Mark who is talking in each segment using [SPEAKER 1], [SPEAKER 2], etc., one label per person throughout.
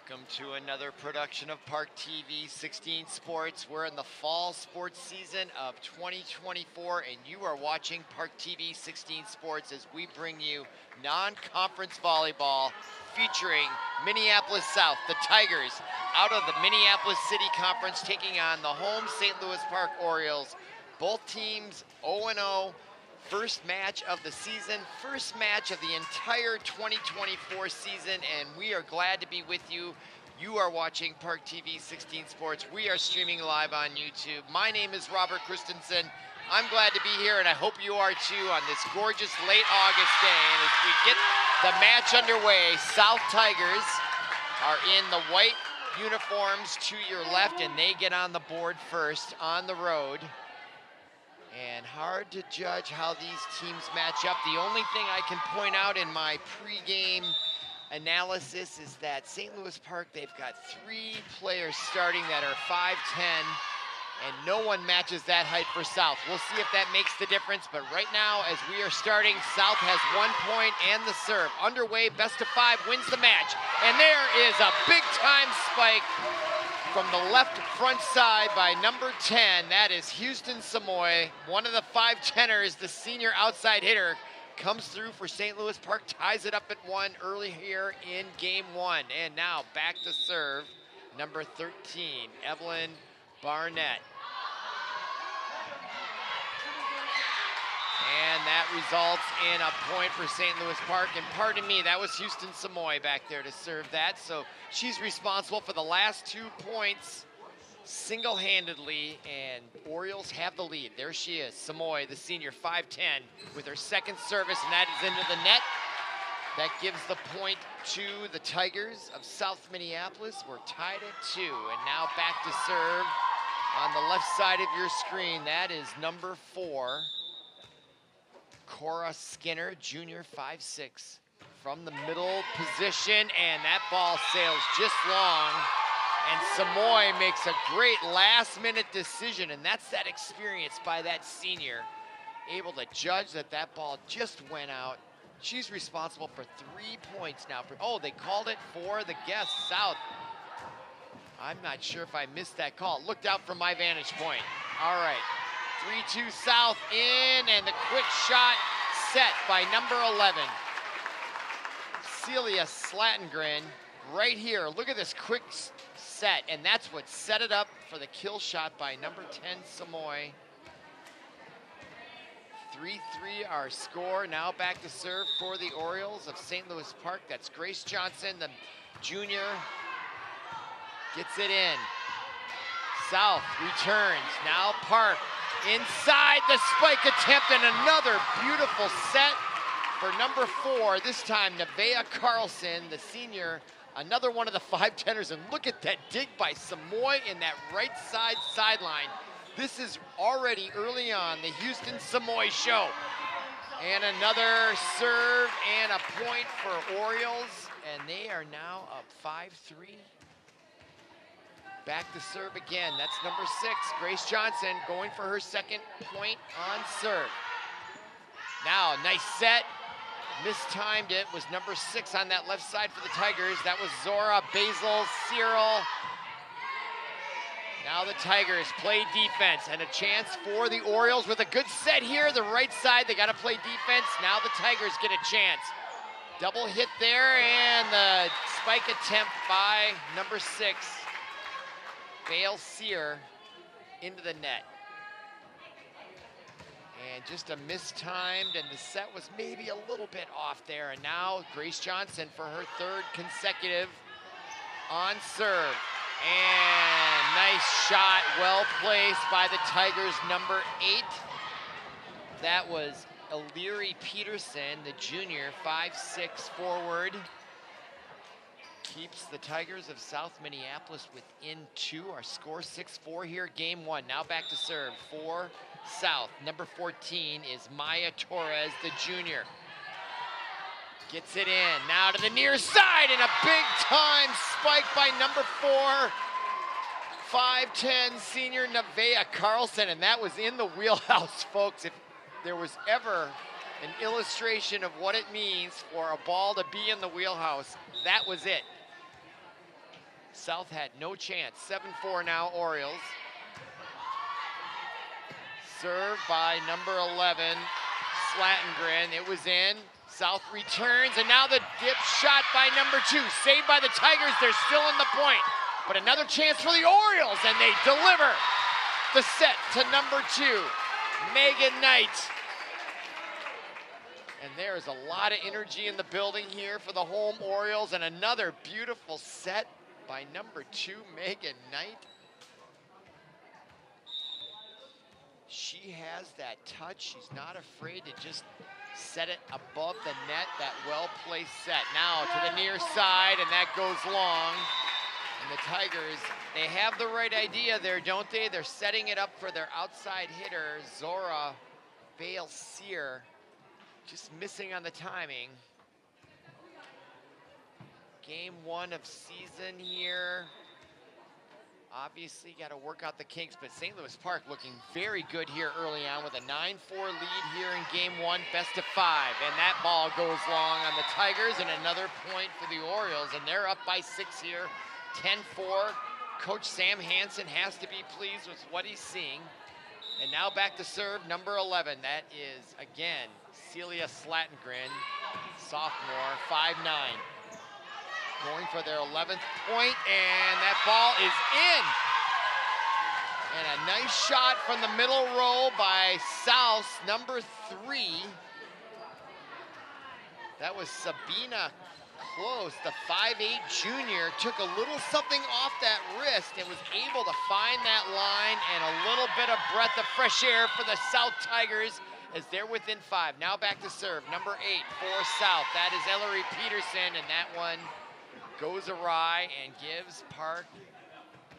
[SPEAKER 1] Welcome to another production of ParkTV 16 Sports. We're in the fall sports season of 2024, and you are watching ParkTV 16 Sports as we bring you non-conference volleyball featuring Minneapolis South, the Tigers, out of the Minneapolis City Conference, taking on the home St. Louis Park Orioles. Both teams 0-0. First match of the season, first match of the entire 2024 season, and we are glad to be with you. You are watching ParkTV 16 Sports. We are streaming live on YouTube. My name is Robert Christensen. I'm glad to be here, and I hope you are too on this gorgeous late August day. And as we get the match underway, South Tigers are in the white uniforms to your left, and they get on the board first on the road. And hard to judge how these teams match up. The only thing I can point out in my pregame analysis is that St. Louis Park, they've got 3 players starting that are 5'10", and no one matches that height for South. We'll see if that makes the difference, but right now, as we are starting, South has 1 point and the serve. Underway, best of 5 wins the match. And there is a big-time spike from the left front side by number 10, that is Houston Samoy, one of the 5'10ers, the senior outside hitter, comes through for St. Louis Park, ties it up at 1 early here in game 1. And now back to serve, number 13, Evelyn Barnett. And that results in a point for St. Louis Park. And pardon me, that was Houston Samoy back there to serve that. So she's responsible for the last 2 points single-handedly, and Orioles have the lead. There she is, Samoy, the senior, 5'10", with her second service, and that is into the net. That gives the point to the Tigers of South Minneapolis. We're tied at 2, and now back to serve on the left side of your screen. That is number 4. Cora Skinner, junior, 5'6", from the middle position, and that ball sails just long. And Samoy makes a great last-minute decision, and that's that experience by that senior, able to judge that that ball just went out. She's responsible for 3 points now. Oh, they called it for the guests, South. I'm not sure if I missed that call. Looked out from my vantage point. All right. 3-2 South in, and the quick shot set by number 11. Celia Slattengren right here. Look at this quick set, and that's what set it up for the kill shot by number 10, Samoy. 3-3 our score. Now back to serve for the Orioles of St. Louis Park. That's Grace Johnson, the junior. Gets it in. South returns. Now Park. Inside the spike attempt, and another beautiful set for number 4. This time, Nevaeh Carlson, the senior, another one of the 5'10ers. And look at that dig by Samoy in that right side sideline. This is already early on the Houston Samoy show. And another serve and a point for Orioles. And they are now up 5-3. Back to serve again. That's number 6, Grace Johnson, going for her second point on serve. Now, nice set. Mistimed it. Was number 6 on that left side for the Tigers. That was Zora Basil Cyril. Now the Tigers play defense, and a chance for the Orioles with a good set here. The right side, they got to play defense. Now the Tigers get a chance. Double hit there, and the spike attempt by number 6. Bale Sear into the net. And just a mistimed, and the set was maybe a little bit off there. And now Grace Johnson for her 3rd consecutive on serve. And nice shot, well placed by the Tigers, number 8. That was Illyri Peterson, the junior, 5'6" forward. Keeps the Tigers of South Minneapolis within 2. Our score 6-4 here, game 1. Now back to serve for South. Number 14 is Maya Torres, the junior. Gets it in, now to the near side, and a big-time spike by number 4. 5'10" senior Nevaeh Carlson, and that was in the wheelhouse, folks. If there was ever an illustration of what it means for a ball to be in the wheelhouse, that was it. South had no chance. 7-4 now, Orioles. Served by number 11, Slatengren. It was in. South returns, and now the dip shot by number 2. Saved by the Tigers. They're still in the point. But another chance for the Orioles, and they deliver the set to number 2, Megan Knight. And there's a lot of energy in the building here for the home Orioles, and another beautiful set by number 2, Megan Knight. She has that touch. She's not afraid to just set it above the net, that well-placed set. Now to the near side, and that goes long. And the Tigers, they have the right idea there, don't they? They're setting it up for their outside hitter, Zora Bale-Sear. Just missing on the timing. Game 1 of season here. Obviously got to work out the kinks, but St. Louis Park looking very good here early on with a 9-4 lead here in game 1, best of 5. And that ball goes long on the Tigers, and another point for the Orioles, and they're up by 6 here, 10-4. Coach Sam Hansen has to be pleased with what he's seeing. And now back to serve, number 11. That is, again, Celia Slatengren, sophomore, 5'9". Going for their 11th point, and that ball is in. And a nice shot from the middle row by South, number 3. That was Sabina Close, the 5'8" junior, took a little something off that wrist and was able to find that line, and a little bit of breath of fresh air for the South Tigers as they're within 5. Now back to serve, number 8 for South. That is Ellery Peterson, and that one goes awry and gives Park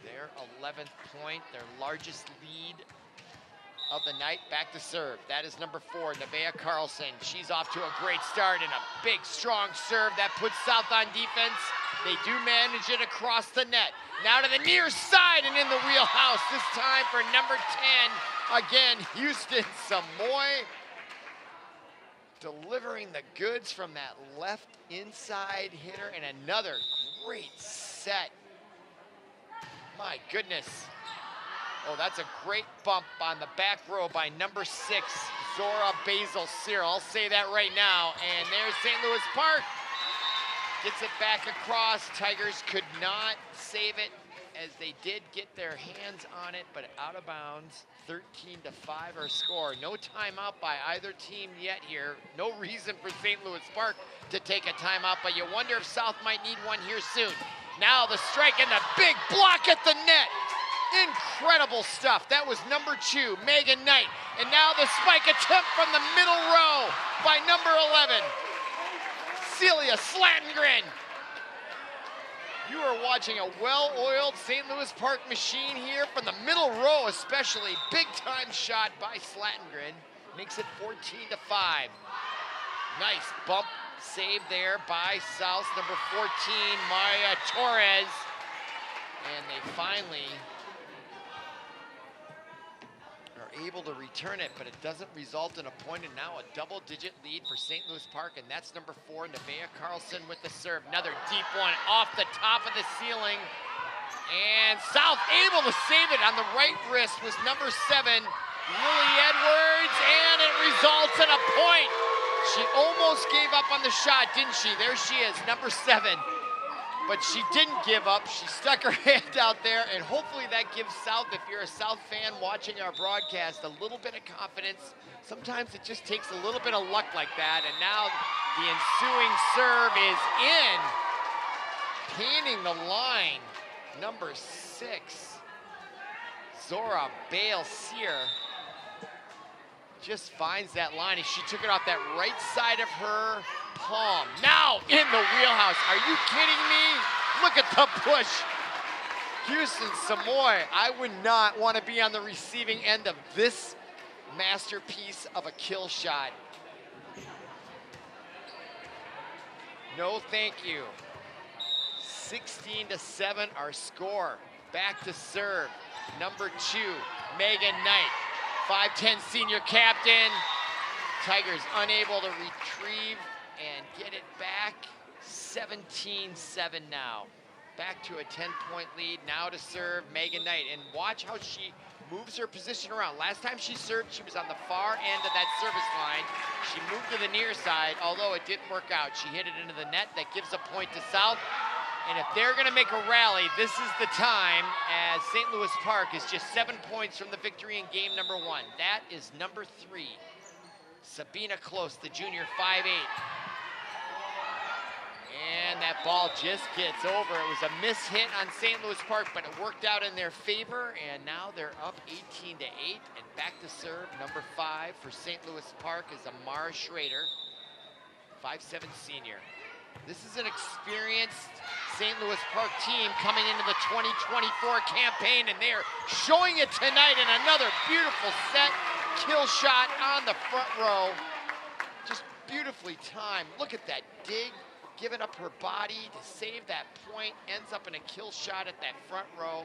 [SPEAKER 1] their 11th point, their largest lead of the night. Back to serve. That is number 4, Nevaeh Carlson. She's off to a great start, and a big, strong serve that puts South on defense. They do manage it across the net. Now to the near side and in the wheelhouse, this time for number 10. Again, Houston Samoy delivering the goods from that left inside hitter, and another great set. My goodness. Oh, that's a great bump on the back row by number 6, Zora Bale-Sear. I'll say that right now. And there's St. Louis Park. Gets it back across. Tigers could not save it, as they did get their hands on it, but out of bounds. 13-5 our score. No timeout by either team yet here. No reason for St. Louis Park to take a timeout, but you wonder if South might need one here soon. Now the strike and the big block at the net. Incredible stuff. That was number 2, Megan Knight. And now the spike attempt from the middle row by number 11, Celia Slatengren. You are watching a well-oiled St. Louis Park machine here from the middle row, especially. Big-time shot by Slatengren. Makes it 14-5. Nice bump save there by South, number 14, Maya Torres. And they finally are able to return it, but it doesn't result in a point, and now a double-digit lead for St. Louis Park, and that's number 4, Nevaeh Carlson with the serve. Another deep one off the top of the ceiling, and South able to save it on the right wrist was number 7, Lily Edwards, and it results in a point. She almost gave up on the shot, didn't she? There she is, number 7. But she didn't give up. She stuck her hand out there, and hopefully that gives South, if you're a South fan watching our broadcast, a little bit of confidence. Sometimes it just takes a little bit of luck like that, and now the ensuing serve is in. Painting the line, number 6, Zora Bale-Sear just finds that line, and she took it off that right side of her palm. Now in the wheelhouse. Are you kidding me? Look at the push. Houston Samoy, I would not want to be on the receiving end of this masterpiece of a kill shot. No, thank you. 16-7 our score. Back to serve, number 2, Megan Knight. 5'10" senior captain. Tigers unable to retrieve and get it back. 17-7 now. back to a 10-point lead. Now to serve Megan Knight. And watch how she moves her position around. Last time she served, she was on the far end of that service line. She moved to the near side, although it didn't work out. She hit it into the net. That gives a point to South. And if they're going to make a rally, this is the time, as St. Louis Park is just 7 points from the victory in game number 1. That is number 3. Sabina Close, the junior, 5'8". And that ball just gets over. It was a miss hit on St. Louis Park, but it worked out in their favor, and now they're up 18-8. And back to serve, number 5 for St. Louis Park is Amara Schrader, 5'7" senior. This is an experienced St. Louis Park team coming into the 2024 campaign, and they're showing it tonight in another beautiful set. Kill shot on the front row. Just beautifully timed. Look at that dig, giving up her body to save that point, ends up in a kill shot at that front row.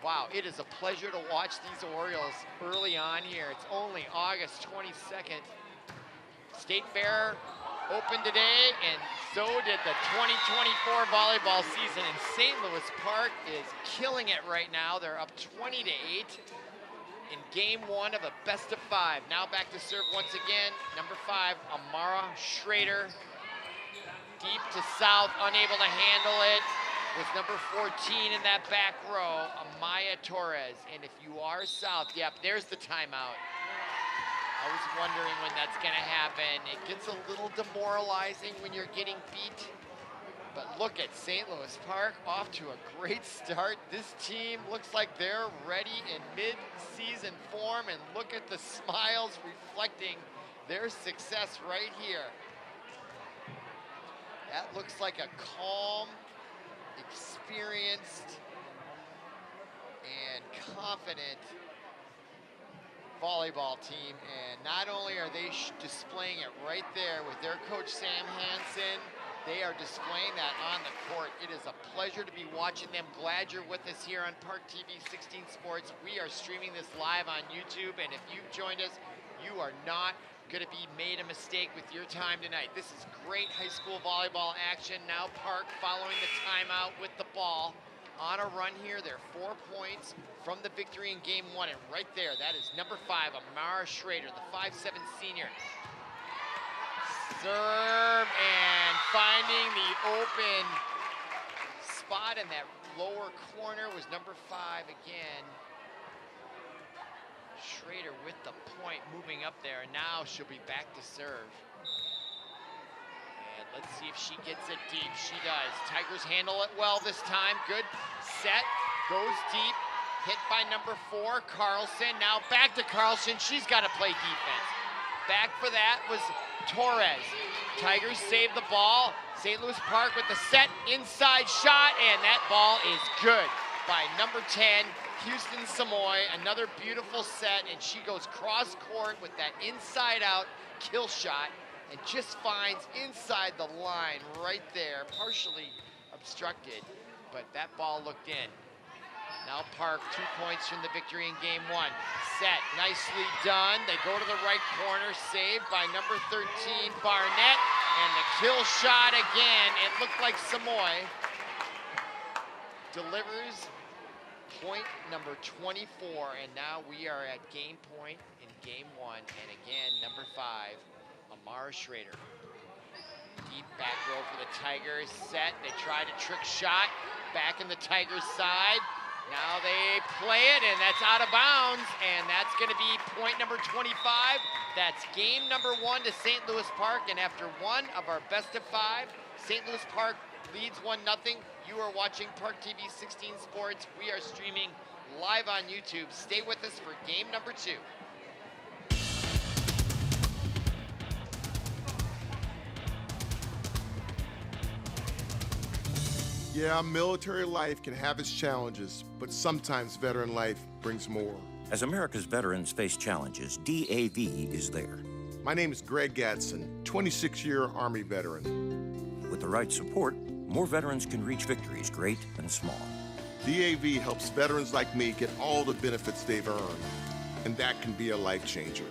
[SPEAKER 1] Wow, it is a pleasure to watch these Orioles early on here. It's only August 22nd. State Fair opened today, and so did the 2024 volleyball season. And St. Louis Park is killing it right now. They're up 20-8 in game 1 of a best of 5. Now back to serve once again, number 5, Amara Schrader. Deep to South, unable to handle it, with number 14 in that back row, Amaya Torres. And if you are South, yep, there's the timeout. I was wondering when that's gonna happen. It gets a little demoralizing when you're getting beat. But look at St. Louis Park, off to a great start. This team looks like they're ready in mid-season form, and look at the smiles reflecting their success right here. That looks like a calm, experienced, and confident volleyball team. And not only are they displaying it right there with their coach Sam Hansen, they are displaying that on the court. It is a pleasure to be watching them. Glad you're with us here on ParkTV 16 Sports. We are streaming this live on YouTube, and if you've joined us, you are not going to be made a mistake with your time tonight. This is great high school volleyball action. Now Park following the timeout with the ball. On a run here, they're 4 points from the victory in game 1, and right there, that is number 5, Amara Schrader, the 5'7" senior. Serve, and finding the open spot in that lower corner was number 5 again. Schrader with the point, moving up there, and now she'll be back to serve. And let's see if she gets it deep. She does. Tigers handle it well this time. Good set, goes deep, hit by number 4, Carlson. Now back to Carlson. She's got to play defense. Back for that was Torres. Tigers save the ball. St. Louis Park with the set inside shot, and that ball is good by number 10, Houston Samoy. Another beautiful set, and she goes cross court with that inside out kill shot and just finds inside the line right there, partially obstructed, but that ball looked in. Now Park, 2 points from the victory in game 1. Set, nicely done. They go to the right corner, saved by number 13, Barnett, and the kill shot again. It looked like Samoy delivers point number 24, and now we are at game point in game 1, and again, number 5, Amara Schrader. Deep back row for the Tigers. Set, they try to trick shot, back in the Tigers' side. Now they play it, and that's out of bounds, and that's going to be point number 25. That's game number 1 to St. Louis Park, and after one of our best of 5, St. Louis Park leads 1-0. You are watching ParkTV 16 Sports. We are streaming live on YouTube. Stay with us for game number 2.
[SPEAKER 2] Yeah, military life can have its challenges, but sometimes veteran life brings more.
[SPEAKER 3] As America's veterans face challenges, DAV is there.
[SPEAKER 2] My name is Greg Gadsden, 26-year Army veteran.
[SPEAKER 3] With the right support, more veterans can reach victories, great and small.
[SPEAKER 2] DAV helps veterans like me get all the benefits they've earned, and that can be a life changer.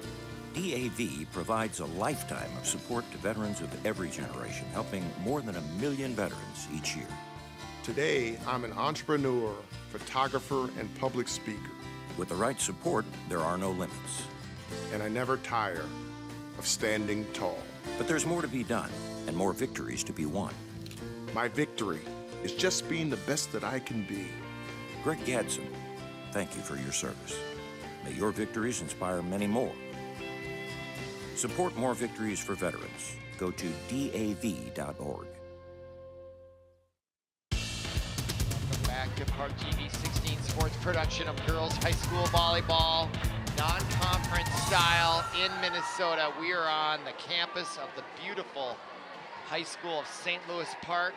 [SPEAKER 3] DAV provides a lifetime of support to veterans of every generation, helping more than 1 million veterans each year.
[SPEAKER 2] Today, I'm an entrepreneur, photographer, and public speaker.
[SPEAKER 3] With the right support, there are no limits.
[SPEAKER 2] And I never tire of standing tall.
[SPEAKER 3] But there's more to be done and more victories to be won.
[SPEAKER 2] My victory is just being the best that I can be.
[SPEAKER 3] Greg Gadsden, thank you for your service. May your victories inspire many more. Support more victories for veterans. Go to DAV.org.
[SPEAKER 1] Back to ParkTV 16 Sports production of girls high school volleyball, non-conference style in Minnesota. We are on the campus of the beautiful high school of St. Louis Park,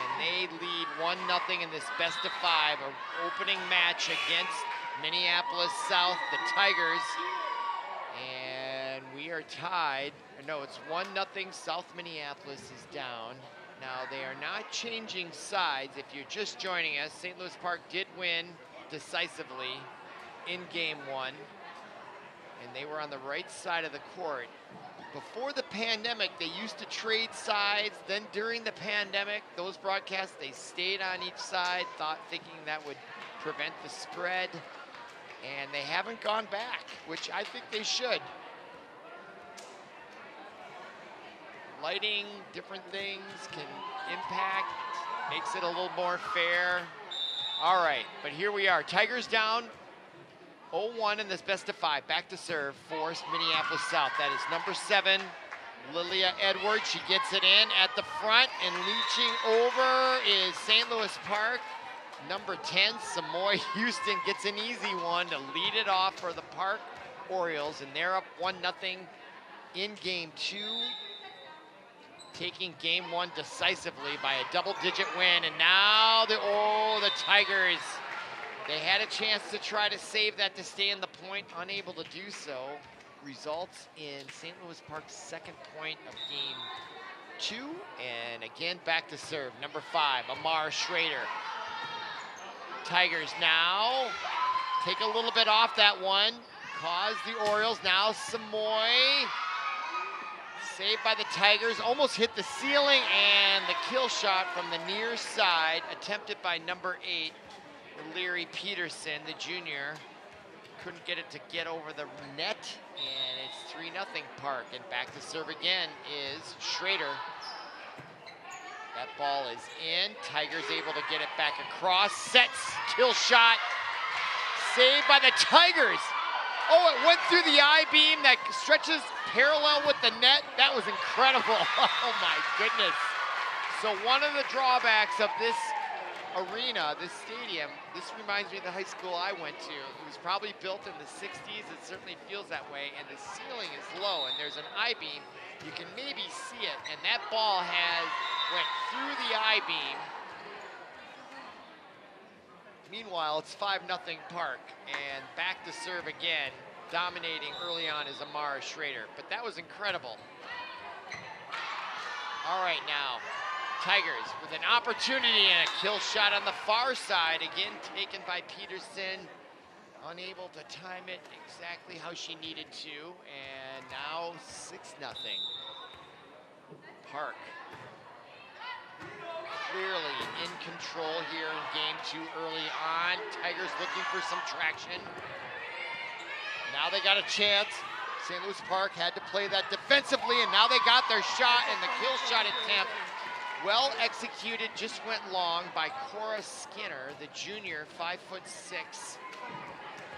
[SPEAKER 1] and they lead 1-0 in this best of 5, an opening match against Minneapolis South, the Tigers. And we are tied. No, it's 1-0. South Minneapolis is down. Now, they are not changing sides. If you're just joining us, St. Louis Park did win decisively in game 1, and they were on the right side of the court. Before the pandemic, they used to trade sides. Then during the pandemic, those broadcasts, they stayed on each side, thinking that would prevent the spread, and they haven't gone back, which I think they should. Lighting, different things can impact, makes it a little more fair. All right, but here we are. Tigers down 0-1 in this best of 5. Back to serve for Minneapolis South. That is number 7, Lilia Edwards. She gets it in at the front, and reaching over is St. Louis Park. Number 10, Samoy Houston gets an easy one to lead it off for the Park Orioles, and they're up 1-0 in game 2. Taking game 1 decisively by a double-digit win, and now the Tigers, they had a chance to try to save that to stay in the point, unable to do so. Results in St. Louis Park's 2nd point of game 2, and again back to serve, number 5, Amar Schrader. Tigers now take a little bit off that one, cause the Orioles, now Samoy. Saved by the Tigers, almost hit the ceiling, and the kill shot from the near side, attempted by number 8, Leary Peterson, the junior. Couldn't get it to get over the net, and it's 3-0 Park. And back to serve again is Schrader. That ball is in. Tigers able to get it back across. Sets, kill shot, saved by the Tigers. Oh, it went through the I-beam that stretches parallel with the net. That was incredible. Oh my goodness. So one of the drawbacks of this arena, this stadium, this reminds me of the high school I went to. It was probably built in the 60s. It certainly feels that way. And the ceiling is low, and there's an I-beam. You can maybe see it, and that ball went through the I-beam. Meanwhile, it's 5-0 Park, and back to serve again. Dominating early on is Amara Schrader, but that was incredible. All right, now, Tigers with an opportunity and a kill shot on the far side, again taken by Peterson. Unable to time it exactly how she needed to, and now 6-0. Park clearly in control here in game 2 early on. Tigers looking for some traction. Now they got a chance. St. Louis Park had to play that defensively, and now they got their shot, and the kill shot attempt, well executed, just went long by Cora Skinner, the junior, 5'6"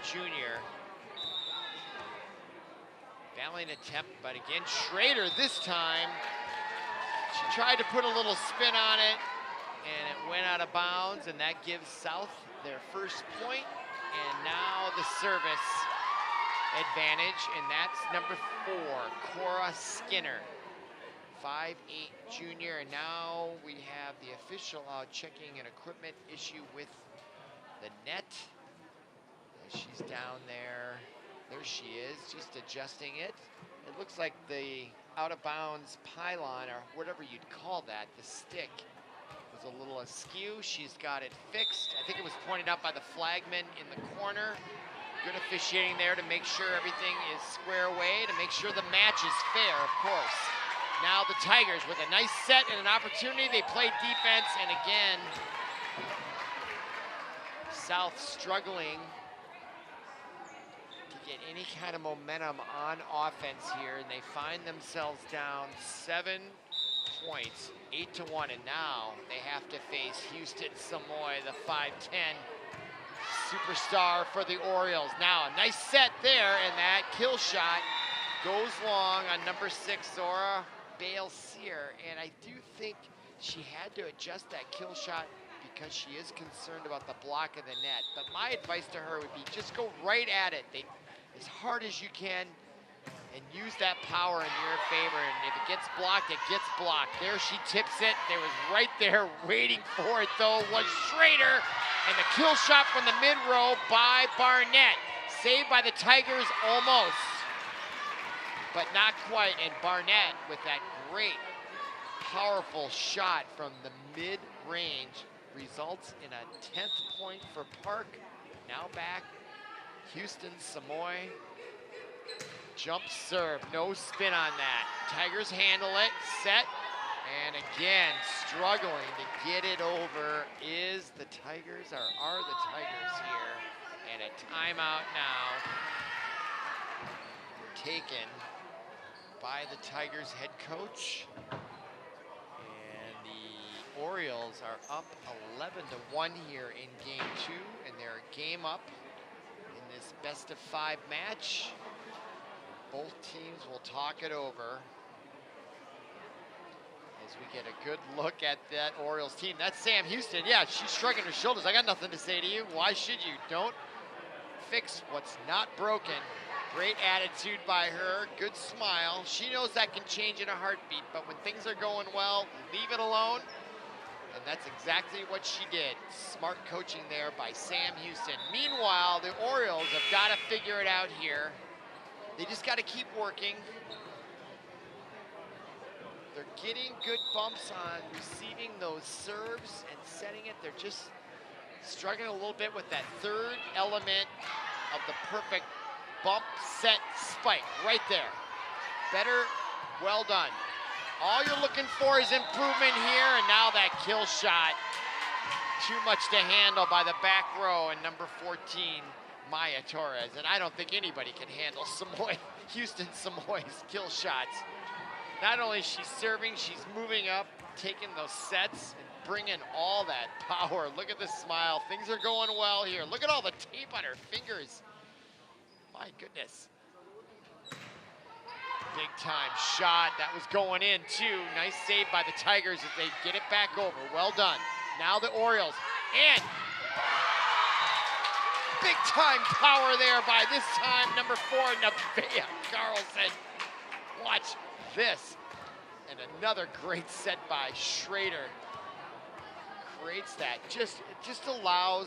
[SPEAKER 1] junior. Valiant attempt, but again, Schrader this time, she tried to put a little spin on it, and it went out of bounds, and that gives South their first point, and now the service advantage, and that's number 4, Cora Skinner, 5'8" junior, and now we have the official out checking an equipment issue with the net. She's down there. There she is, just adjusting it. It looks like the out-of-bounds pylon, or whatever you'd call that, the stick, was a little askew. She's got it fixed. I think it was pointed out by the flagman in the corner. Good officiating there to make sure everything is square away, to make sure the match is fair, of course. Now the Tigers with a nice set and an opportunity. They play defense, and again, South struggling to get any kind of momentum on offense here, and they find themselves down 7 points, 8-1, and now they have to face Houston Samoy, the 5'10" superstar for the Orioles. Now, a nice set there, and that kill shot goes long on number 6, Zora Bale-Sear, and I do think she had to adjust that kill shot because she is concerned about the block of the net. But my advice to her would be just go right at it, as hard as you can, and use that power in your favor. And if it gets blocked, it gets blocked. There she tips it. There was right there waiting for it, though, was Schrader. And the kill shot from the mid-row by Barnett. Saved by the Tigers almost, but not quite. And Barnett with that great, powerful shot from the mid-range results in a 10th point for Park. Now back, Houston Samoy. Jump serve, no spin on that. Tigers handle it, set, and again, struggling to get it over is the Tigers, or are the Tigers here. And a timeout now taken by the Tigers head coach. And the Orioles are up 11-1 here in game 2, and they're a game up in this best-of-5 match. Both teams will talk it over as we get a good look at that Orioles team. That's Sam Houston. Yeah, she's shrugging her shoulders. I got nothing to say to you. Why should you? Don't fix what's not broken. Great attitude by her. Good smile. She knows that can change in a heartbeat, but when things are going well, leave it alone. And that's exactly what she did. Smart coaching there by Sam Houston. Meanwhile, the Orioles have got to figure it out here. They just got to keep working. They're getting good bumps on receiving those serves and setting it. They're just struggling a little bit with that third element of the perfect bump, set, spike right there. Better, well done. All you're looking for is improvement here, and now that kill shot. Too much to handle by the back row and number 14, Maya Torres. And I don't think anybody can handle Samoy, Houston Samoy's kill shots. Not only is she serving, she's moving up, taking those sets and bringing all that power. Look at the smile. Things are going well here. Look at all the tape on her fingers. My goodness. Big time shot. That was going in too. Nice save by the Tigers as they get it back over. Well done. Now the Orioles. And big time power there by this time number 4, Nevaeh Carlson. Watch this. And another great set by Schrader. Creates that. It just allows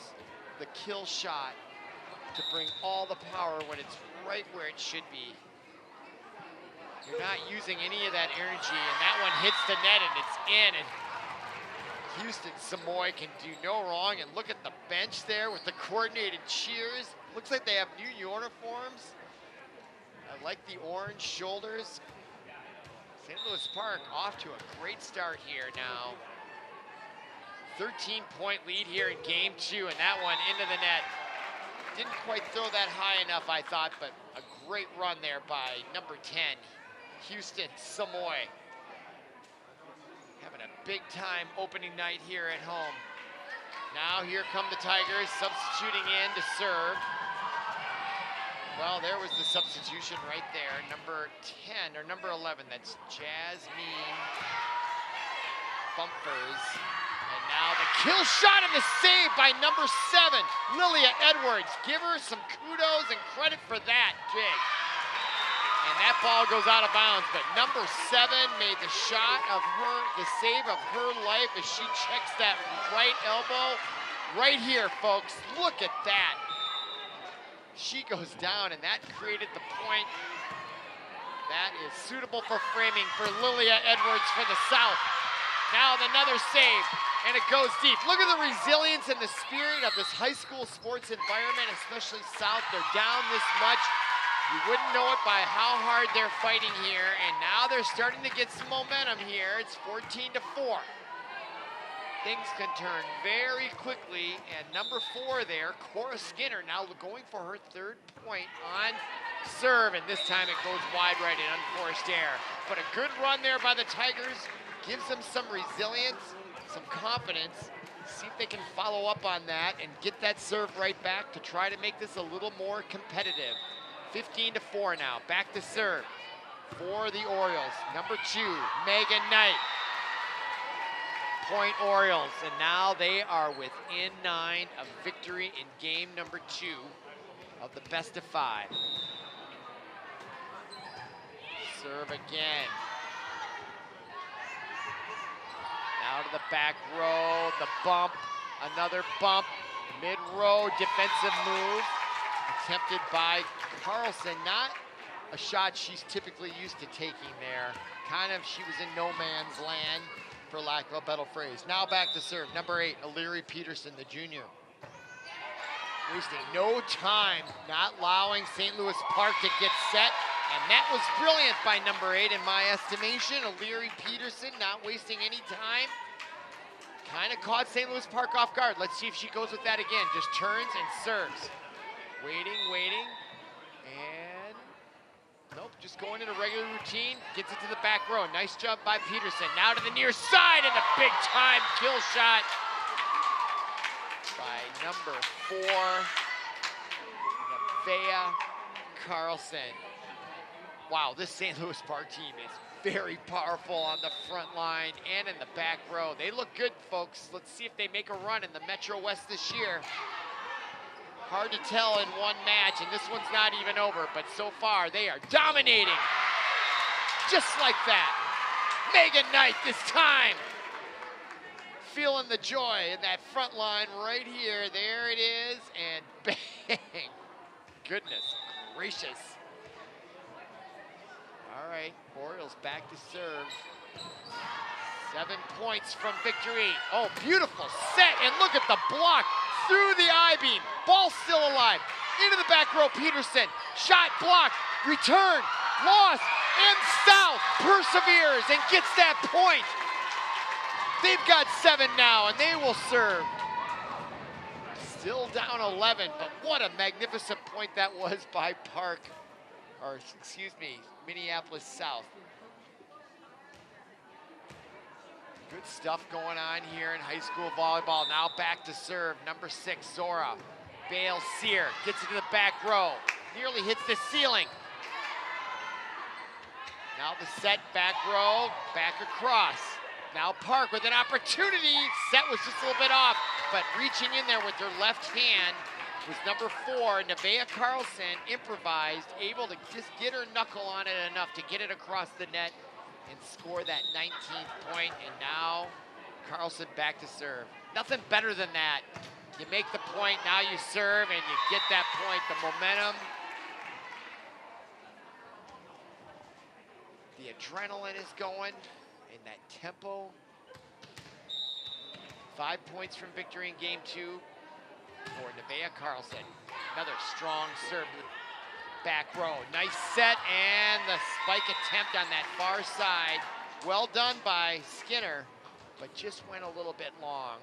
[SPEAKER 1] the kill shot to bring all the power when it's right where it should be. You're not using any of that energy, and that one hits the net and it's in. And Houston Samoy can do no wrong. And look at the bench there with the coordinated cheers. Looks like they have new uniforms. I like the orange shoulders. St. Louis Park off to a great start here now. 13-point lead here in game 2, and that one into the net. Didn't quite throw that high enough, I thought, but a great run there by number 10, Houston Samoy. Having a big time opening night here at home. Now here come the Tigers substituting in to serve. Well, there was the substitution right there. Number 10, or number 11, that's Jasmine Bumpers. And now the kill shot and the save by number 7, Lilia Edwards. Give her some kudos and credit for that dig. And that ball goes out of bounds, but number 7 made the shot of her, the save of her life as she checks that right elbow. Right here, folks, look at that. She goes down, and that created the point. That is suitable for framing for Lilia Edwards for the South. Now another save, and it goes deep. Look at the resilience and the spirit of this high school sports environment, especially South. They're down this much. You wouldn't know it by how hard they're fighting here, and now they're starting to get some momentum here. It's 14-4. things can turn very quickly. And number 4 there, Cora Skinner, now going for her 3rd point on serve, and this time it goes wide right in unforced error. But a good run there by the Tigers gives them some resilience, some confidence. See if they can follow up on that and get that serve right back to try to make this a little more competitive. 15-4 now, back to serve for the Orioles. Number 2, Megan Knight. Point Orioles, and now they are within 9 of victory in game number 2 of the best of 5. Serve again. Now to the back row, the bump, another bump, mid-row defensive move, attempted by Carlson. Not a shot she's typically used to taking there. Kind of, she was in no man's land, for lack of a better phrase. Now back to serve, number 8, Illyria Peterson, the junior. Wasting no time, not allowing St. Louis Park to get set. And that was brilliant by number 8 in my estimation. Illyria Peterson not wasting any time. Kind of caught St. Louis Park off guard. Let's see if she goes with that again. Just turns and serves. Waiting. And nope, just going in a regular routine. Gets it to the back row. Nice job by Peterson. Now to the near side and a big time kill shot by number 4, Nevaeh Carlson. Wow, this St. Louis Park team is very powerful on the front line and in the back row. They look good, folks. Let's see if they make a run in the Metro West this year. Hard to tell in one match, and this one's not even over, but so far they are dominating. Just like that. Megan Knight this time. Feeling the joy in that front line right here. There it is, and bang. Goodness gracious. All right, Orioles back to serve. 7 points from victory. Oh, beautiful set, and look at the block through the I-beam. Ball still alive. Into the back row, Peterson. Shot blocked, return, lost, and South perseveres and gets that point. They've got 7 now, and they will serve. Still down 11, but what a magnificent point that was by Minneapolis South. Good stuff going on here in high school volleyball. Now back to serve, number 6, Zora. Bale Sear gets it to the back row. Nearly hits the ceiling. Now the set, back row, back across. Now Park with an opportunity. Set was just a little bit off, but reaching in there with her left hand was number 4, Nevaeh Carlson, improvised, able to just get her knuckle on it enough to get it across the net and score that 19th point. And now Carlson back to serve. Nothing better than that. You make the point, now you serve, and you get that point, the momentum. The adrenaline is going, and that tempo. 5 points from victory in game 2 for Nevaeh Carlson. Another strong serve, back row. Nice set, and the spike attempt on that far side. Well done by Skinner, but just went a little bit long.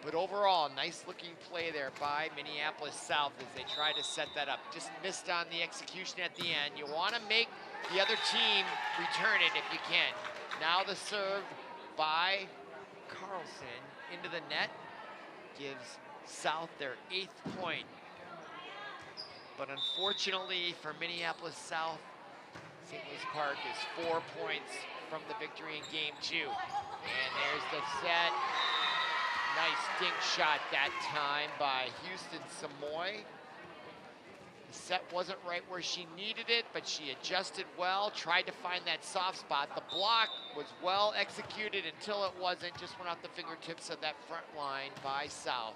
[SPEAKER 1] But overall, nice looking play there by Minneapolis South as they tried to set that up. Just missed on the execution at the end. You want to make the other team return it if you can. Now the serve by Carlson into the net gives South their 8th point. But unfortunately for Minneapolis South, St. Louis Park is 4 points from the victory in game 2. And there's the set. Nice dink shot that time by Houston Samoy. The set wasn't right where she needed it, but she adjusted well, tried to find that soft spot. The block was well executed until it wasn't, just went off the fingertips of that front line by South.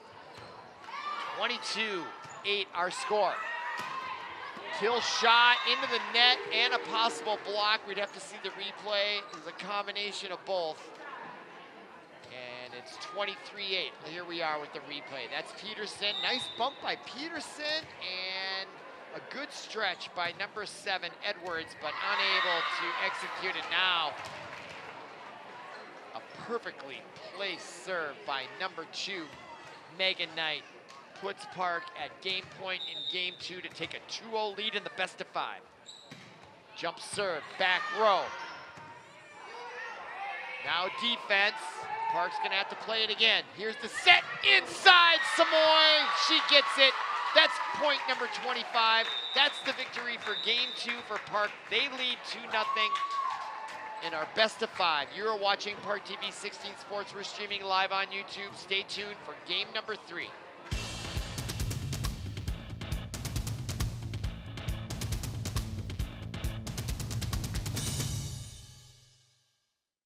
[SPEAKER 1] 22-8 our score. Kill shot into the net and a possible block. We'd have to see the replay. It was a combination of both. And it's 23-8. Here we are with the replay. That's Peterson. Nice bump by Peterson and a good stretch by number 7, Edwards, but unable to execute it now. A perfectly placed serve by number 2, Megan Knight, puts Park at game point in game 2 to take a 2-0 lead in the best of 5. Jump serve, back row. Now defense. Park's gonna have to play it again. Here's the set, inside Samoy, she gets it. That's point number 25. That's the victory for game 2 for Park. They lead 2-0 in our best of 5. You are watching ParkTV 16 Sports. We're streaming live on YouTube. Stay tuned for game number 3.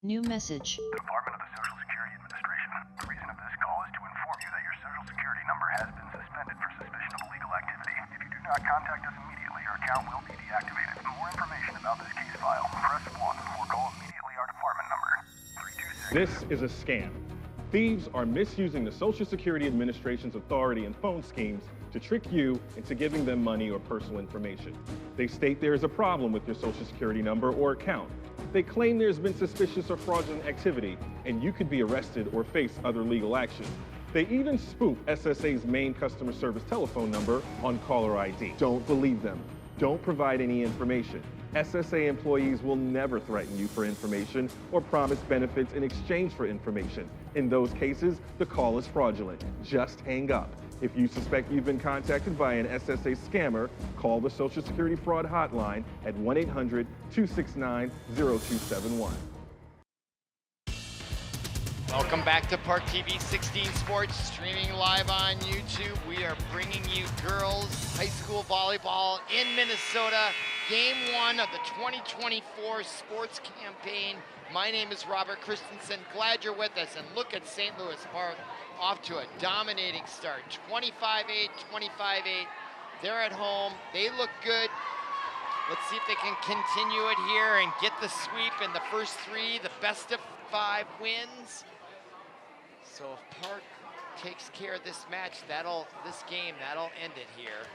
[SPEAKER 4] New message.
[SPEAKER 5] Department of the Social Security Administration. The reason of this call is to inform you that your Social Security number has been suspended for suspicion of illegal activity. If you do not contact us immediately, your account will be deactivated. For more information about this case file, press 1 or call immediately our department number, 326.
[SPEAKER 6] This is a scam. Thieves are misusing the Social Security Administration's authority and phone schemes to trick you into giving them money or personal information. They state there is a problem with your Social Security number or account. They claim there's been suspicious or fraudulent activity, and you could be arrested or face other legal action. They even spoof SSA's main customer service telephone number on caller ID. Don't believe them. Don't provide any information. SSA employees will never threaten you for information or promise benefits in exchange for information. In those cases, the call is fraudulent. Just hang up. If you suspect you've been contacted by an SSA scammer, call the Social Security Fraud Hotline at 1-800-269-0271.
[SPEAKER 1] Welcome back to ParkTV 16 Sports, streaming live on YouTube. We are bringing you girls high school volleyball in Minnesota. Game 1 of the 2024 sports campaign. My name is Robert Christensen. Glad you're with us. And look at St. Louis Park off to a dominating start. 25-8, 25-8. They're at home. They look good. Let's see if they can continue it here and get the sweep in the first 3, the best of 5 wins. So if Park takes care of this match, that'll end it here.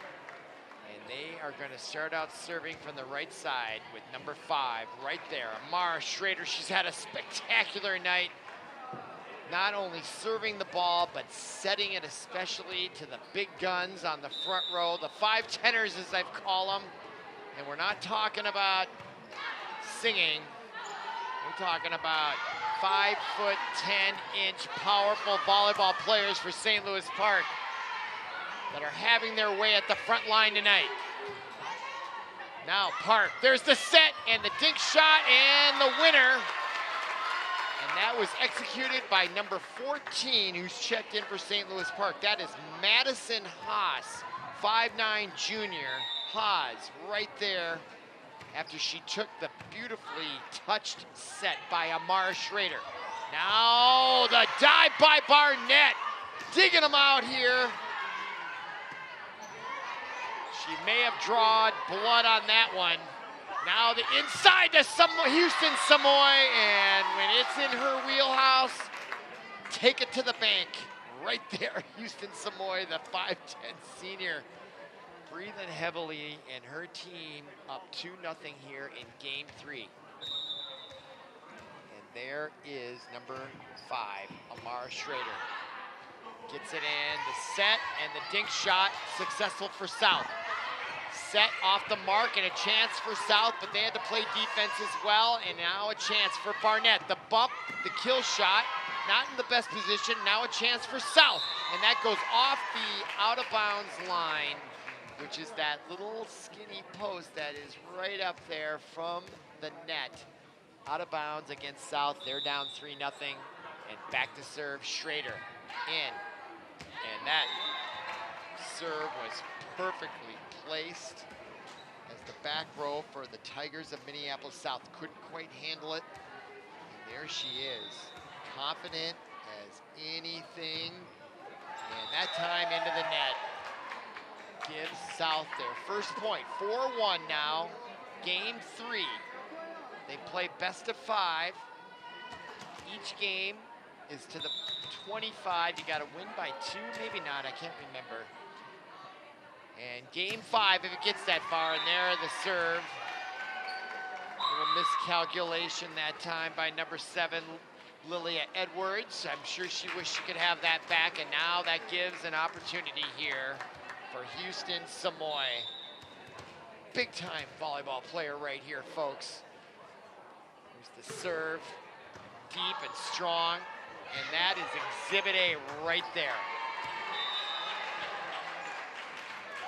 [SPEAKER 1] And they are going to start out serving from the right side with number 5 right there. Amara Schrader, she's had a spectacular night. Not only serving the ball, but setting it especially to the big guns on the front row, the 5-teners as I call them. And we're not talking about singing. We're talking about 5'10" powerful volleyball players for St. Louis Park that are having their way at the front line tonight. Now Park, there's the set and the dink shot and the winner. And that was executed by number 14, who's checked in for St. Louis Park. That is Madison Haas, 5'9" junior. Haas right there after she took the beautifully touched set by Amara Schrader. Now the dive by Barnett, digging them out here. She may have drawn blood on that one. Now the inside to Houston Samoy, and when it's in her wheelhouse, take it to the bank. Right there, Houston Samoy, the 5'10" senior, breathing heavily, and her team up 2-0 here in game 3. And there is number 5, Amara Schrader. Gets it in, the set and the dink shot, successful for South. Set off the mark and a chance for South, but they had to play defense as well, and now a chance for Barnett. The bump, the kill shot, not in the best position, now a chance for South, and that goes off the out-of-bounds line, which is that little skinny post that is right up there from the net. Out of bounds against South, they're down 3-0, and back to serve Schrader, in. And that serve was perfectly placed as the back row for the Tigers of Minneapolis South couldn't quite handle it. And there she is, confident as anything. And that time into the net gives South their first point. 4-1 now, game 3. They play best of 5. Each game is to the 25. You gotta win by 2, maybe not, I can't remember. And game 5, if it gets that far, and there the serve. A little miscalculation that time by number 7, Lilia Edwards. I'm sure she wished she could have that back, and now that gives an opportunity here for Houston Samoy. Big time volleyball player right here, folks. Here's the serve, deep and strong, and that is Exhibit A right there.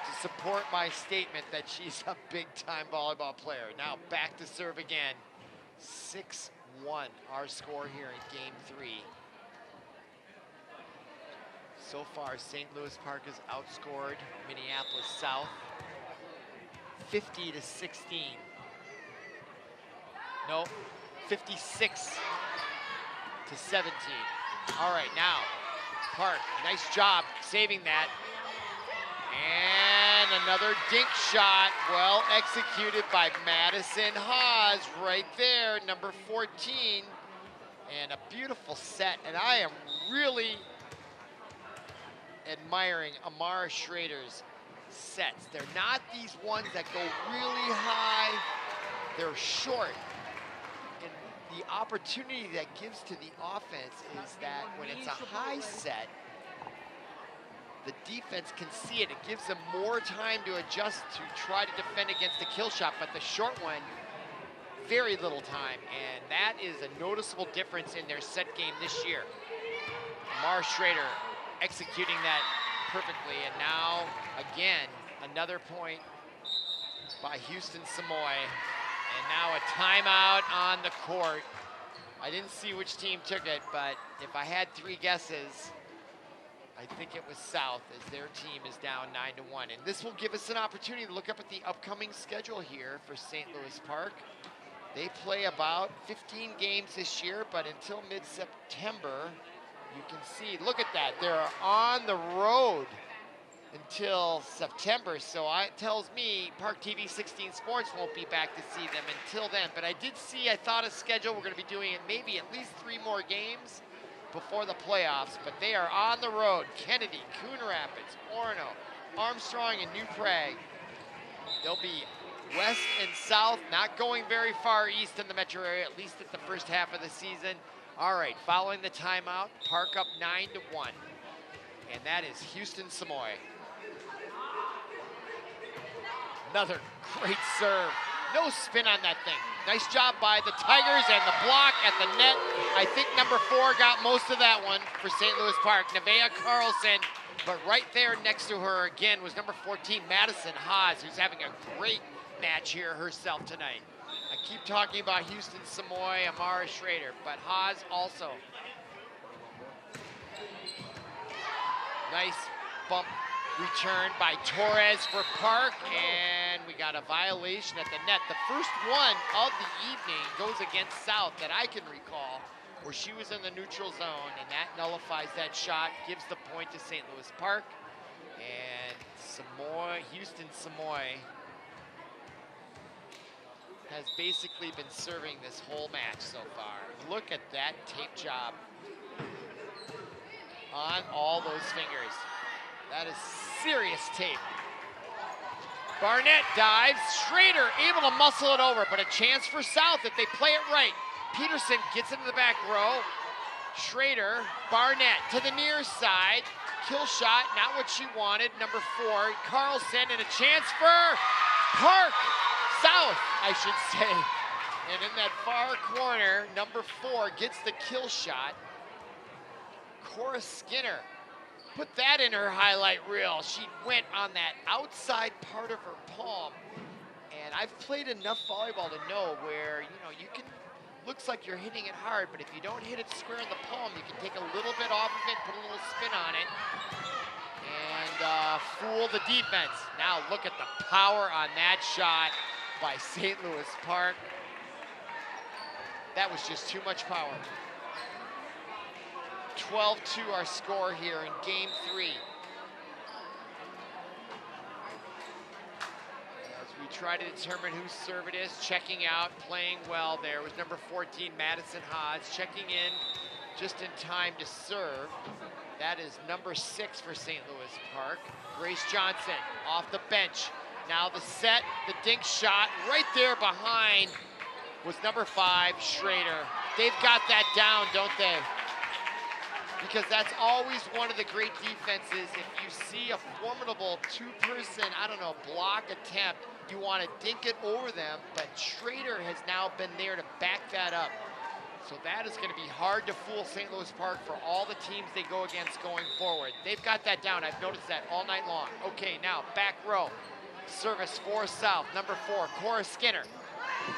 [SPEAKER 1] To support my statement that she's a big time volleyball player. Now back to serve again. 6-1, our score here in game 3. So far, St. Louis Park has outscored Minneapolis South 50-16. Nope, 56-17. All right, now, Park, nice job saving that. And another dink shot, well executed by Madison Haas right there, number 14. And a beautiful set, and I am really admiring Amara Schrader's sets. They're not these ones that go really high, they're short. And the opportunity that gives to the offense is that when it's a high set, the defense can see it. It gives them more time to adjust to try to defend against the kill shot, but the short one, very little time, and that is a noticeable difference in their set game this year. Amara Schrader executing that perfectly, and now, again, another point by Houston Samoy, and now a timeout on the court. I didn't see which team took it, but if I had 3 guesses, I think it was South, as their team is down 9-1. And this will give us an opportunity to look up at the upcoming schedule here for St. Louis Park. They play about 15 games this year, but until mid-September, you can see, look at that, they're on the road until September. So it tells me ParkTV 16 Sports won't be back to see them until then. But I did see, I thought a schedule, we're gonna be doing it maybe at least 3 more games before the playoffs, but they are on the road. Kennedy, Coon Rapids, Orono, Armstrong, and New Prague. They'll be west and south, not going very far east in the metro area, at least at the first half of the season. All right, following the timeout, Park up 9-1, and that is Houston Samoy. Another great serve. No spin on that thing. Nice job by the Tigers, and the block at the net. I think number 4 got most of that one for St. Louis Park. Nevaeh Carlson, but right there next to her again was number 14, Madison Haas, who's having a great match here herself tonight. I keep talking about Houston Samoy, Amara Schrader, but Haas also. Nice bump return by Torres for Park, and we got a violation at the net. The first one of the evening goes against South that I can recall, where she was in the neutral zone, and that nullifies that shot, gives the point to St. Louis Park. And Houston Samoy has basically been serving this whole match so far. Look at that tape job on all those fingers. That is serious tape. Barnett dives, Schrader able to muscle it over, but a chance for South if they play it right. Peterson gets into the back row. Schrader, Barnett to the near side. Kill shot, not what she wanted. Number 4, Carlson, and a chance for Park. South, I should say. And in that far corner, number 4 gets the kill shot. Cora Skinner put that in her highlight reel. She went on that outside part of her palm. And I've played enough volleyball to know where, you can, looks like you're hitting it hard, but if you don't hit it square in the palm, you can take a little bit off of it, put a little spin on it, and fool the defense. Now look at the power on that shot by St. Louis Park. That was just too much power. 12-2 our score here in game 3. As we try to determine whose serve it is, checking out, playing well there was number 14, Madison Haas, checking in just in time to serve. That is number 6 for St. Louis Park. Grace Johnson off the bench. Now the set, the dink shot, right there behind was number 5, Schrader. They've got that down, don't they? Because that's always one of the great defenses. If you see a formidable two-person, I don't know, block attempt, you want to dink it over them, but Schrader has now been there to back that up. So that is going to be hard to fool St. Louis Park for all the teams they go against going forward. They've got that down. I've noticed that all night long. Okay, now back row. Service for South, number 4, Cora Skinner.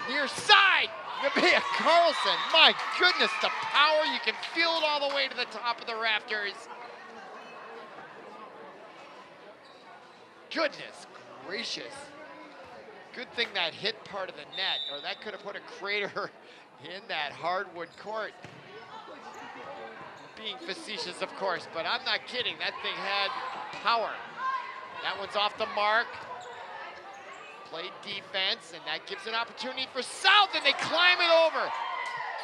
[SPEAKER 1] Near side, Nevaeh Carlson. My goodness, the power. You can feel it all the way to the top of the rafters. Goodness gracious. Good thing that hit part of the net, or that could have put a crater in that hardwood court. Being facetious, of course, but I'm not kidding. That thing had power. That one's off the mark. Played defense, and that gives an opportunity for South, and they climb it over.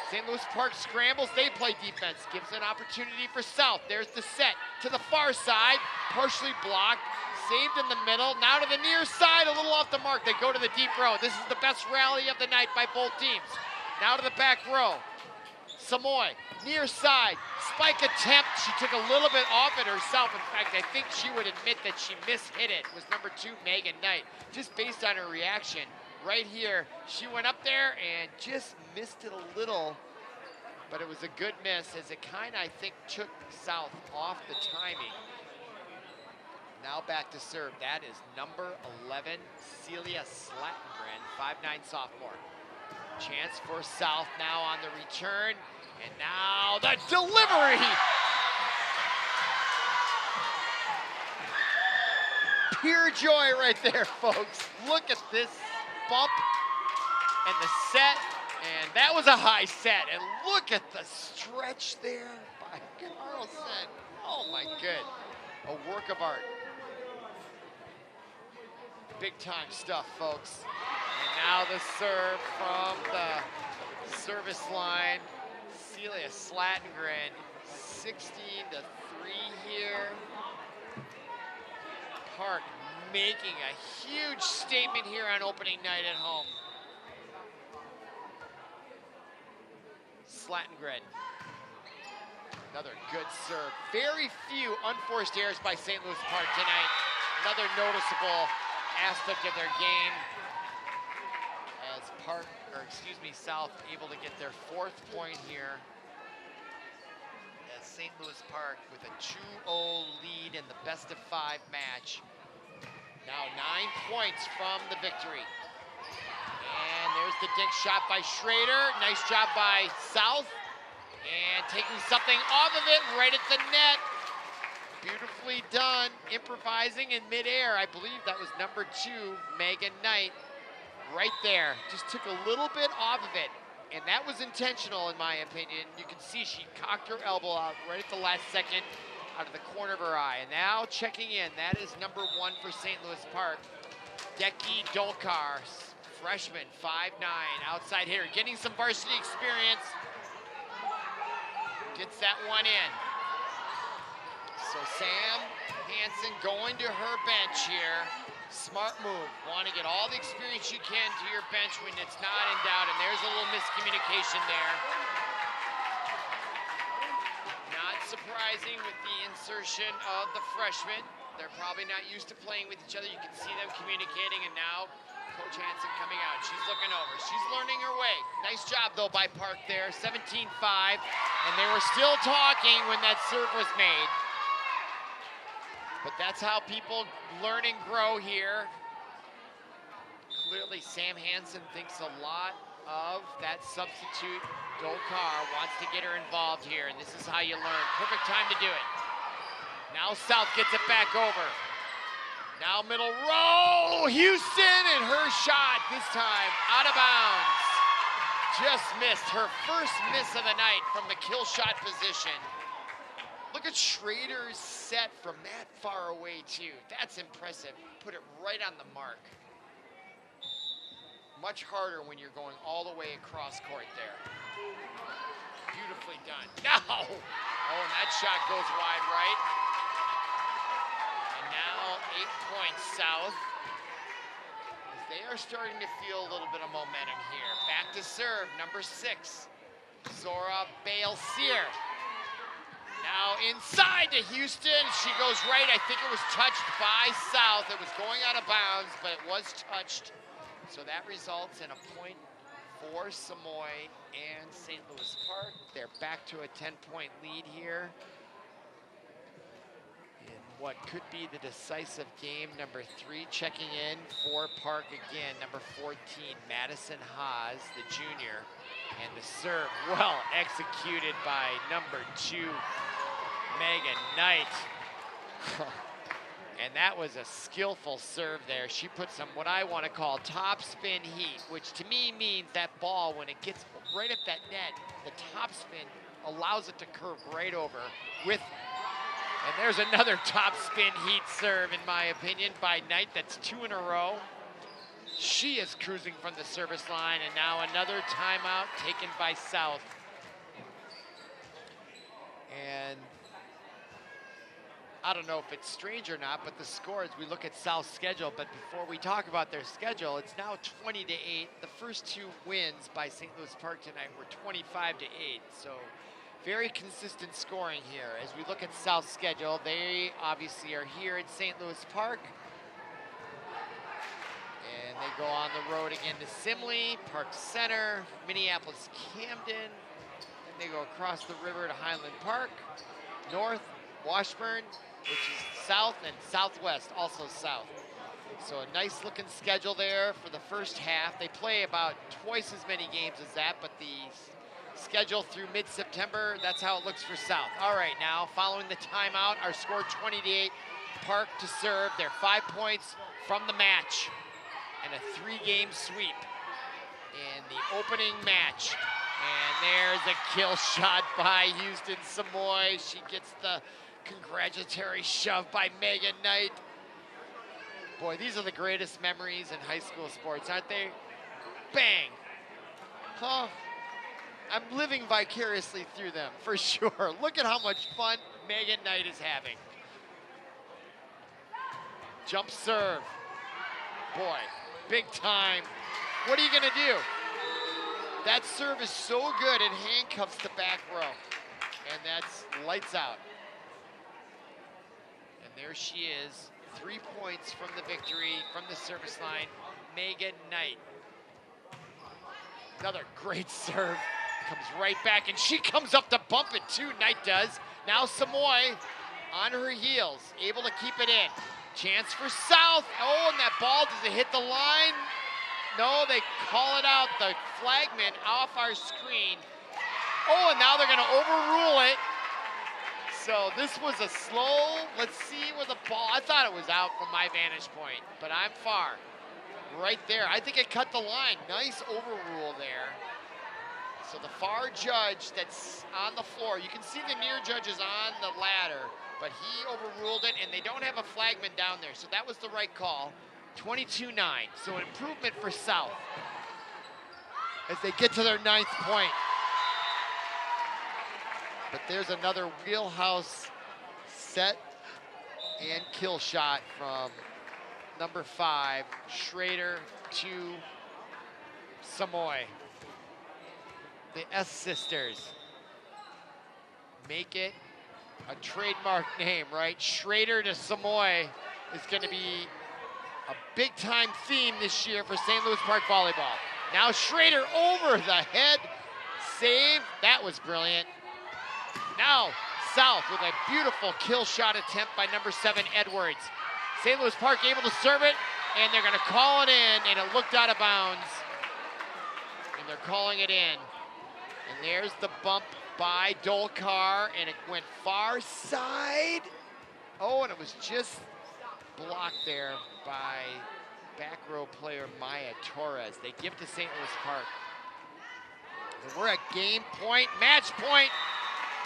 [SPEAKER 1] St. Louis Park scrambles, they play defense. Gives an opportunity for South. There's the set to the far side, partially blocked, saved in the middle. Now to the near side, a little off the mark. They go to the deep row. This is the best rally of the night by both teams. Now to the back row. Samoy, near side, spike attempt. She took a little bit off it herself. In fact, I think she would admit that she mishit it. It was number 2, Megan Knight. Just based on her reaction right here, she went up there and just missed it a little, but it was a good miss as it kind of, I think, took South off the timing. Now back to serve. That is number 11, Celia Slattengren, 5'9" sophomore. Chance for South now on the return, and now the delivery! Pure joy right there, folks. Look at this bump and the set, and that was a high set, and look at the stretch there by Carlson. Oh my good, a work of art. Big time stuff, folks. And now the serve from the service line. Celia Slattengren, 16-3 here. Park making a huge statement here on opening night at home. Slattengren, another good serve. Very few unforced errors by St. Louis Park tonight. Another noticeable aspect of their game as South able to get their 4th point here as St. Louis Park with a 2-0 lead in the best-of-5 match. Now 9 points from the victory. And there's the dink shot by Schrader. Nice job by South. And taking something off of it right at the net. Beautifully done, improvising in midair. I believe that was number 2, Megan Knight, right there. Just took a little bit off of it, and that was intentional in my opinion. You can see she cocked her elbow out right at the last second out of the corner of her eye. And now checking in, that is number 1 for St. Louis Park, Deki Dolkar, freshman, 5'9", outside hitter, getting some varsity experience. Gets that one in. So Sam Hansen going to her bench here. Smart move. Want to get all the experience you can to your bench when it's not in doubt, and there's a little miscommunication there. Not surprising with the insertion of the freshmen. They're probably not used to playing with each other. You can see them communicating, and now Coach Hansen coming out. She's looking over. She's learning her way. Nice job, though, by Park there. 17-5, and they were still talking when that serve was made. But that's how people learn and grow here. Clearly, Sam Hansen thinks a lot of that substitute. Dolkar wants to get her involved here, and this is how you learn. Perfect time to do it. Now South gets it back over. Now middle row, Houston, and her shot this time out of bounds. Just missed her first miss of the night from the kill shot position. Look at Schrader's set from that far away, too. That's impressive. Put it right on the mark. Much harder when you're going all the way across court there. Beautifully done. No! Oh, and that shot goes wide right. And now 8 points South. As they are starting to feel a little bit of momentum here. Back to serve, number 6. Zora Bale-Sear. Now inside to Houston. She goes right. I think it was touched by South. It was going out of bounds, but it was touched. So that results in a point for Samoy and St. Louis Park. They're back to a 10-point lead here in what could be the decisive game. Number 3 checking in for Park again. Number 14, Madison Haas, the junior. And the serve well executed by number 2, Megan Knight. And that was a skillful serve there. She put some, what I want to call top spin heat, which to me means that ball, when it gets right at that net, the top spin allows it to curve right over with, and there's another top spin heat serve, in my opinion, by Knight. That's 2 in a row. She is cruising from the service line, and now another timeout taken by South. And I don't know if it's strange or not, but the score as we look at South's schedule, but before we talk about their schedule, it's now 20-8. The first 2 wins by St. Louis Park tonight were 25-8. So very consistent scoring here. As we look at South's schedule, they obviously are here at St. Louis Park. And they go on the road again to Simley, Park Center, Minneapolis, Camden. Then they go across the river to Highland Park, north, Washburn, which is south, and southwest, also south. So a nice looking schedule there for the first half. They play about twice as many games as that, but the schedule through mid-September, that's how it looks for South. All right, now following the timeout, our score 20-8, Park to serve. They're 5 points from the match and a 3-game sweep in the opening match. And there's a kill shot by Houston Samoy. She gets the congratulatory shove by Megan Knight. Boy, these are the greatest memories in high school sports, aren't they? Bang. Huh? I'm living vicariously through them, for sure. Look at how much fun Megan Knight is having. Jump serve. Boy, big time. What are you gonna do? That serve is so good, it handcuffs the back row. And that's lights out. And there she is, 3 points from the victory from the service line, Megan Knight. Another great serve, comes right back, and she comes up to bump it too, Knight does. Now Samoy on her heels, able to keep it in. Chance for South, oh, and that ball, does it hit the line? No, they call it out, the flagman off our screen. Oh, and now they're gonna overrule it. So this was a slow, let's see where the ball, I thought it was out from my vantage point, but I'm far. Right there, I think it cut the line. Nice overrule there. So the far judge that's on the floor, you can see the near judge is on the ladder, but he overruled it, and they don't have a flagman down there, so that was the right call. 22-9, so an improvement for South as they get to their 9th point. But there's another wheelhouse set and kill shot from number 5, Schrader to Samoy. The S sisters make it a trademark name, right? Schrader to Samoy is gonna be a big time theme this year for St. Louis Park Volleyball. Now Schrader over the head, save, that was brilliant. Now South with a beautiful kill shot attempt by number 7, Edwards. St. Louis Park able to serve it, and they're gonna call it in, and it looked out of bounds. And they're calling it in. And there's the bump by Dolkar, and it went far side. Oh, and it was just blocked there by back row player Maya Torres. They give to St. Louis Park. And we're at game point, match point.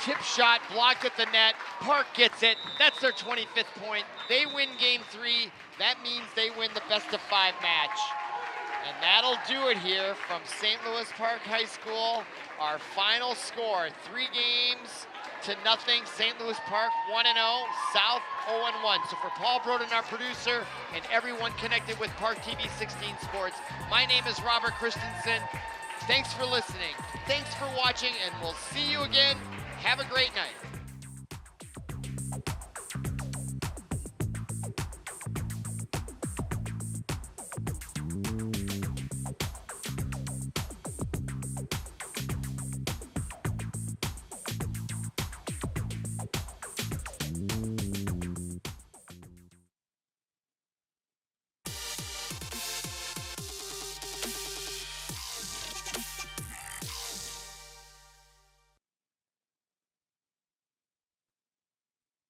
[SPEAKER 1] Tip shot blocked at the net. Park gets it. That's their 25th point. They win game 3. That means they win the best of 5 match. And that'll do it here from St. Louis Park High School. Our final score, 3-0. St. Louis Park 1-0, South 0-1. So for Paul Broden, our producer, and everyone connected with ParkTV 16 Sports, my name is Robert Christensen. Thanks for listening. Thanks for watching, and we'll see you again. Have a great night.